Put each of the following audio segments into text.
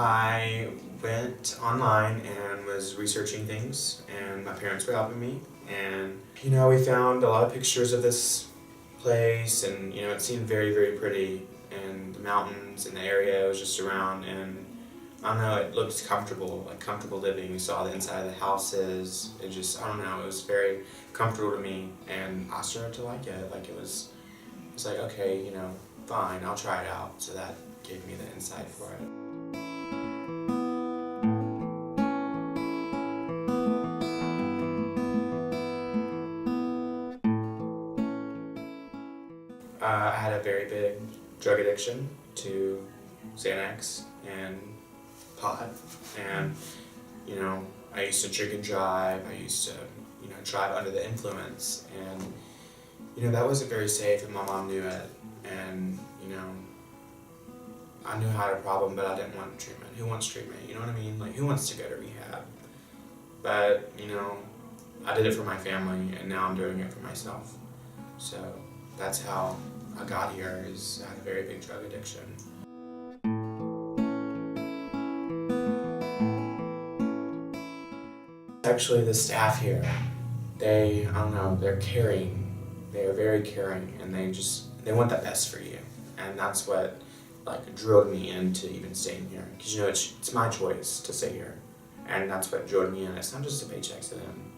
I went online and was researching things, and my parents were helping me, and we found a lot of pictures of this place, and it seemed very, very pretty, and the mountains and the area I was just around, and I don't know, it looked comfortable, like comfortable living. We saw the inside of the houses. It just, I don't know, it was very comfortable to me, and I started to like it. Like it's like, okay, fine, I'll try it out. So that gave me the insight for it. I had a very big drug addiction to Xanax and pot, and I used to drink and drive. I used to drive under the influence, and that wasn't very safe, and my mom knew it, and I knew I had a problem, but I didn't want treatment. Who wants treatment? You know what I mean? Like, who wants to go to rehab? But I did it for my family, and now I'm doing it for myself. So that's how I got here. Is I had a very big drug addiction. Actually, the staff here, I don't know, they're caring. They're very caring, and they want the best for you. And that's what drilled me into even staying here. Because it's my choice to stay here. And that's what drilled me in. It's not just a paycheck to them.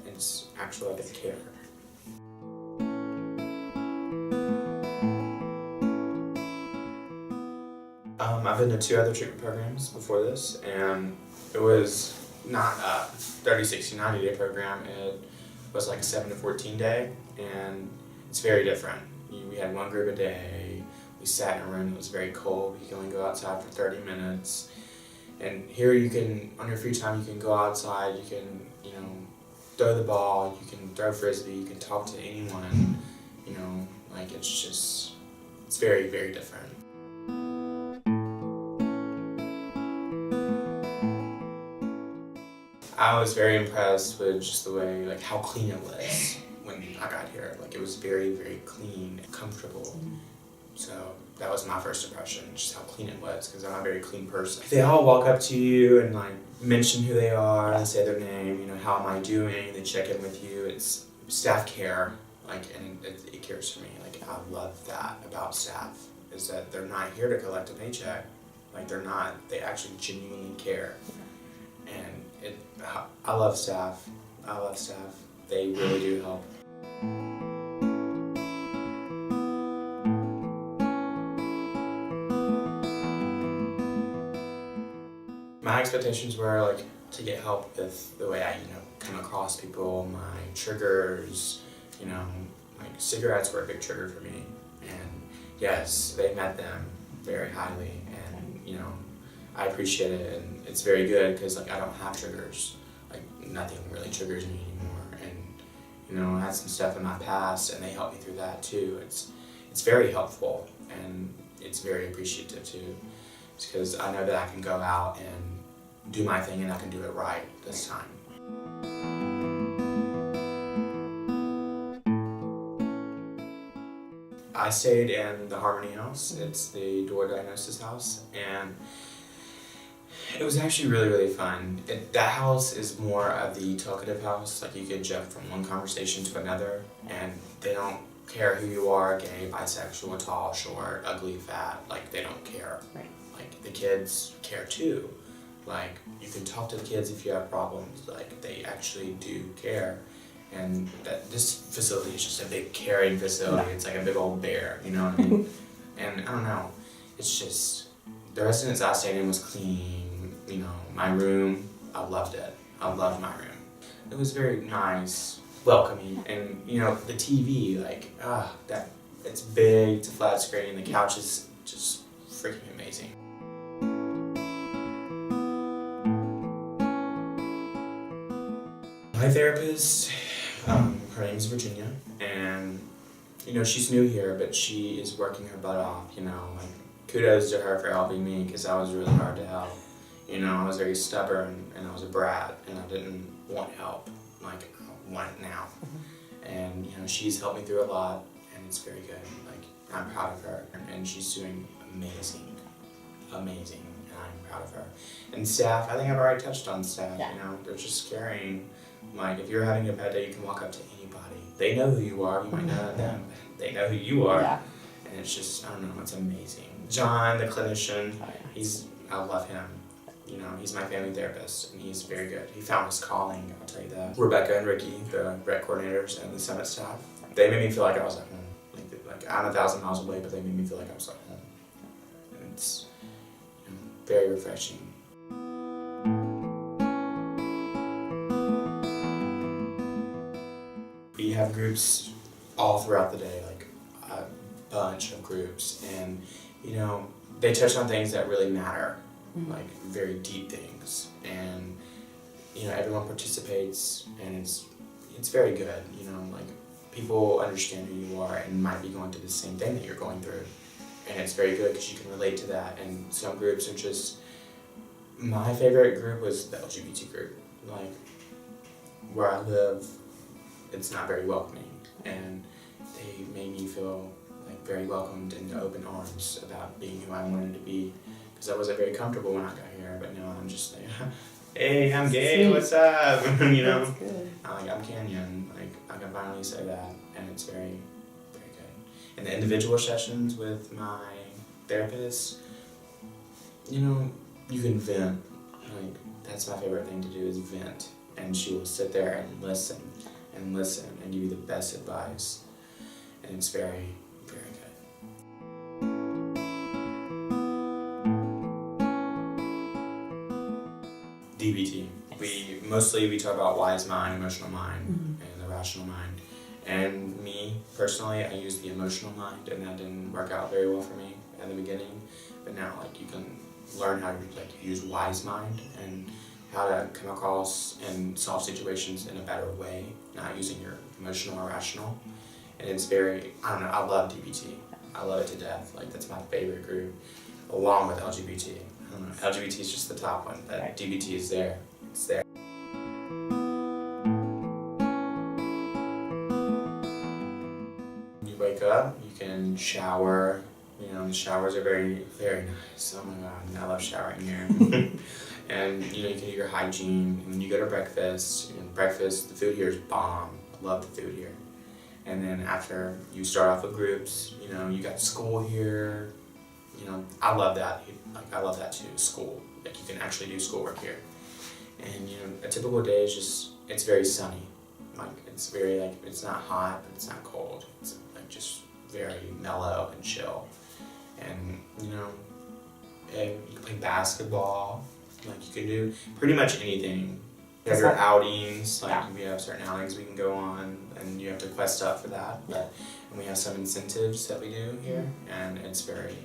It's actually they care. I've been to 2 other treatment programs before this, and it was not a 30, 60, 90-day program. It was like a 7 to 14 day, and it's very different. We had 1 group a day. We sat in a room that was very cold. You can only go outside for 30 minutes. And here you can, on your free time, you can go outside, you can, throw the ball, you can throw frisbee, you can talk to anyone, it's very, very different. I was very impressed with just the way, how clean it was when I got here. It was very, very clean and comfortable. So that was my first impression, just how clean it was, because I'm a very clean person. They all walk up to you and mention who they are, and say their name, how am I doing, they check in with you. It's staff care, and it cares for me. I love that about staff, is that they're not here to collect a paycheck. They actually genuinely care. And I love staff. They really do help. My expectations were to get help with the way I come across people, my triggers. Cigarettes were a big trigger for me, and yes, they met them very highly, and I appreciate it, and it's very good because I don't have triggers. Nothing really triggers me anymore, and I had some stuff in my past, and they helped me through that too. It's very helpful, and it's very appreciative too. It's because I know that I can go out and do my thing, and I can do it right this time. I stayed in the Harmony House. It's the door diagnosis house, and it was actually really, really fun. That house is more of the talkative house. You can jump from one conversation to another, and they don't care who you are, gay, bisexual, tall, short, ugly, fat. They don't care. Right. The kids care too. You can talk to the kids if you have problems. They actually do care. And this facility is just a big caring facility. Yeah. It's like a big old bear, you know what I mean? And I don't know, it's just, the residence I stayed in was clean, my room, I loved it. I loved my room. It was very nice, welcoming, and the TV, it's big, it's a flat screen, the couch is just freaking amazing. My therapist, her name is Virginia, and she's new here, but she is working her butt off. Kudos to her for helping me, because I was really hard to help. I was very stubborn, and I was a brat, and I didn't want help. I want it now. And she's helped me through a lot, and it's very good. I'm proud of her, and she's doing amazing. I'm proud of her. And staff, I think I've already touched on staff, Yeah. you know, they're just caring. Like, if you're having a bad day, you can walk up to anybody. They know who you are, you might not know them, but they know who you are. Yeah. And it's just, I don't know, it's amazing. John, the clinician, Oh, yeah. I love him. You know, he's my family therapist, and he's very good. He found his calling, I'll tell you that. Rebecca and Ricky, the rec coordinators and the summit staff, they made me feel like I was at home. Like I'm 1,000 miles away, but they made me feel like I was at home. And it's, you know, very refreshing. We have groups all throughout the day, like a bunch of groups, and you know, they touch on things that really matter, like very deep things, and you know, everyone participates, and it's very good. You know, like people understand who you are and might be going through the same thing that you're going through, and it's very good because you can relate to that. And some groups are just, my favorite group was the LGBT group. Like where I live, it's not very welcoming, and they made me feel like very welcomed into open arms about being who I wanted to be, because I wasn't very comfortable when I got here, but now I'm just like, hey, I'm gay, Sweet. what's up? You know, That's good. I'm Kanyon, like I can finally say that, and it's very, very good. And the individual sessions with my therapist, you know, you can vent. Like that's my favorite thing to do is vent, and she will sit there and listen and give you the best advice, and it's very, very good. DBT. We talk about wise mind, emotional mind, and the rational mind. And me personally, I used the emotional mind, and that didn't work out very well for me at the beginning. But now, like, you can learn how to use wise mind and how to come across and solve situations in a better way, not using your emotional or rational. And it's very, I don't know, I love DBT. I love it to death. Like, that's my favorite group, along with LGBT. I don't know, LGBT is just the top one, but Right. DBT is there. It's there. You wake up, you can shower. You know, the showers are very, very nice. Oh my God, I love showering here. And you know, you can do your hygiene, and then you go to breakfast. And breakfast, the food here is bomb. I love the food here. And then after you start off with groups, you know, you got school here. You know, I love that. Like I love that too. School, like you can actually do schoolwork here. And you know, a typical day is just, it's very sunny. Like it's very like, it's not hot, but it's not cold. It's like just very mellow and chill. And you know, and you can play basketball. Like you can do pretty much anything. You have your outings, like we have certain outings we can go on, and you have to quest up for that. But and we have some incentives that we do here, and it's very,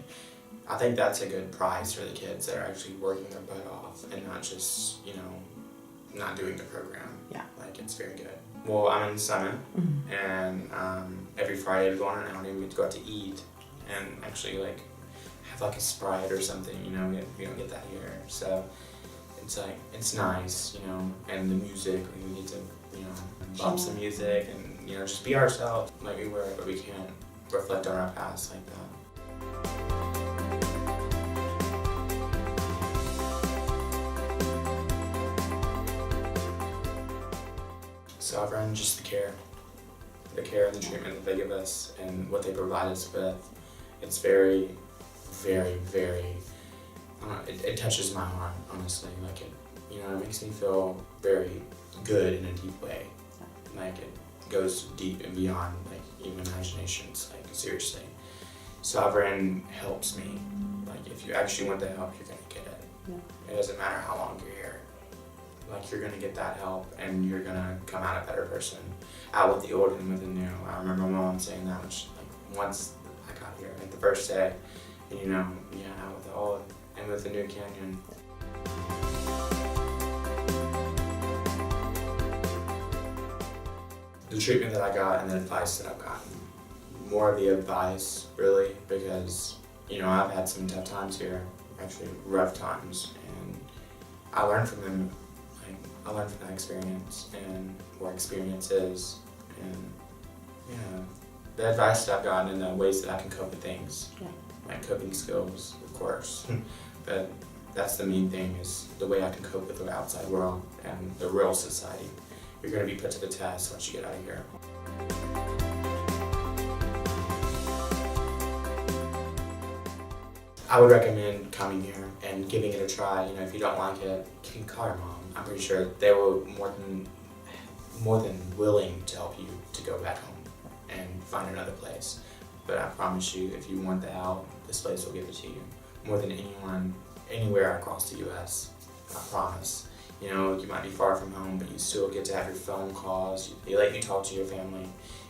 I think that's a good prize for the kids that are actually working their butt off and not just, you know, not doing the program. Yeah. Like it's very good. Well, I'm in Summit, and every Friday we go on an outing, we go out to eat, and actually like have like a Sprite or something, you know, we don't get that here. So it's like, it's nice, you know, and the music, we get to, you know, bump some music and, you know, just be ourselves like we were, but we can't reflect on our past like that. Sovereign, just the care and the treatment that they give us and what they provide us with. It's very, very, very, it touches my heart, honestly. Like it, you know, it makes me feel very good in a deep way. Like it goes deep and beyond, like even imaginations, like seriously. Sovereign helps me. Like if you actually want the help, you're gonna get it. Yeah. It doesn't matter how long you're here. Like you're gonna get that help and you're gonna come out a better person. Out with the old and with the new. I remember my mom saying that like once I got here, like the first day. And you know, yeah, out with the old and with the new Kanyon. The treatment that I got and the advice that I've gotten. More of the advice, really, because, you know, I've had some tough times here, actually rough times, and I learned from them. Like, I learned from that experience and what experience is, and, you know, the advice that I've gotten and the ways that I can cope with things. Yeah. My coping skills, of course, but that's the main thing, is the way I can cope with the outside world and the real society. You're going to be put to the test once you get out of here. I would recommend coming here and giving it a try. You know, if you don't like it, you can call your mom. I'm pretty sure they will more than willing to help you to go back home and find another place. But I promise you, if you want the help, this place will give it to you more than anyone anywhere across the U.S. I promise. You know, you might be far from home, but you still get to have your phone calls. They let you talk to your family.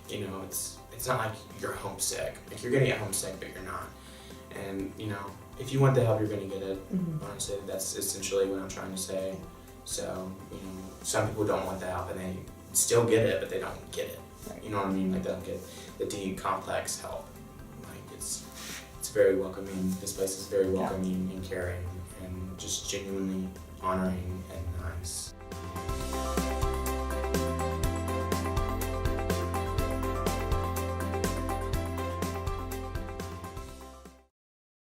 You know, it's not like you're homesick. Like, you're gonna get homesick, but you're not. And, you know, if you want the help, you're gonna get it. Honestly, that's essentially what I'm trying to say. So, you know, some people don't want the help and they still get it, but they don't get it. You know what I mean? Like, they don't get the deep, complex help. Like, it's very welcoming. This place is very welcoming and caring and just genuinely honoring and nice.